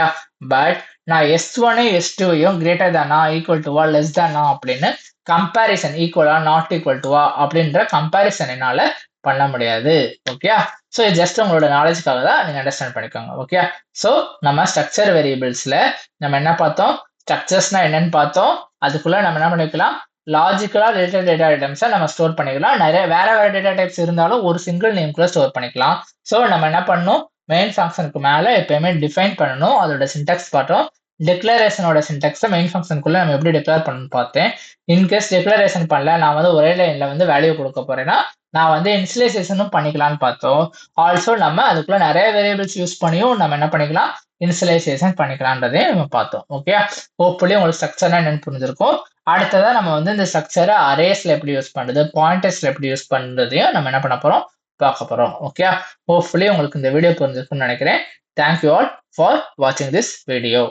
பட் நான் S1 S2 கிரேட்டர் தானா, ஈக்குவல் டுவா, லெஸ் தானா அப்படின்னு கம்பேரிசன், ஈக்குவலா நாட் ஈக்குவல் டுவா அப்படின்ற கம்பேரிசன் என்னால பண்ண முடியாது. ஓகே, ஸோ இது ஜஸ்ட் உங்களோட நாலேஜ்க்காக தான், நீங்க அண்டர்ஸ்டாண்ட் பண்ணிக்கோங்க. ஓகே, ஸோ நம்ம ஸ்ட்ரக்சர் வேரியபிள்ஸ்ல நம்ம என்ன பார்த்தோம்? ஸ்ட்ரக்சர்ஸ்னா என்னன்னு பார்த்தோம். அதுக்குள்ள நம்ம என்ன பண்ணிக்கலாம்? லாஜிக்கலா ரிலேட்டட் டேட்டா ஐட்டம்ஸை நம்ம ஸ்டோர் பண்ணிக்கலாம். நிறைய வேற வேற டேட்டா டைப்ஸ் இருந்தாலும் ஒரு சிங்கிள் நேம்குள்ள ஸ்டோர் பண்ணிக்கலாம். ஸோ நம்ம என்ன பண்ணணும்? மெயின் ஃபங்க்ஷனுக்கு மேல எப்பயுமே டிஃபைன் பண்ணணும். அதோட சின்டாக்ஸ் பார்த்தோம். டிக்ளரேஷனோட சின்டாக்ஸை மெயின் ஃபங்க்ஷனுக்குள்ள நம்ம எப்படி டிக்ளேர் பண்ணணும்னு பார்த்தேன். இன்கேஸ் டிக்ளரேஷன் பண்ணல, நான் வந்து ஒரே லைன்ல வந்து வேல்யூ கொடுக்க போறேன்னா நான் வந்து இனிஷியலைசேஷனும் பண்ணிக்கலாம்னு பார்த்தோம். ஆல்சோ நம்ம அதுக்குள்ள நெறைய வேரியபிள்ஸ் யூஸ் பண்ணியும் நம்ம என்ன பண்ணிக்கலாம், இனிஷியலைசேஷன் பண்ணிக்கலாம்ன்றதையும் நம்ம பார்த்தோம். ஓகே. ஹோப்ஃபுல்லி உங்களுக்கு ஸ்ட்ரக்சர்னா என்னன்னு புரிஞ்சிருக்கும். அடுத்ததா நம்ம வந்து இந்த ஸ்ட்ரக்சர அரேஸ்ல எப்படி யூஸ் பண்றது, பாயிண்டர்ஸ்ல எப்படி யூஸ் பண்றதையும் நம்ம என்ன பண்ண போறோம், பார்க்க போறோம். ஓகே. ஹோப்ஃபுல்லி உங்களுக்கு இந்த வீடியோ புரிஞ்சிருக்கும்னு நினைக்கிறேன். தேங்க் யூ ஆல் ஃபார் வாட்சிங் திஸ் வீடியோ.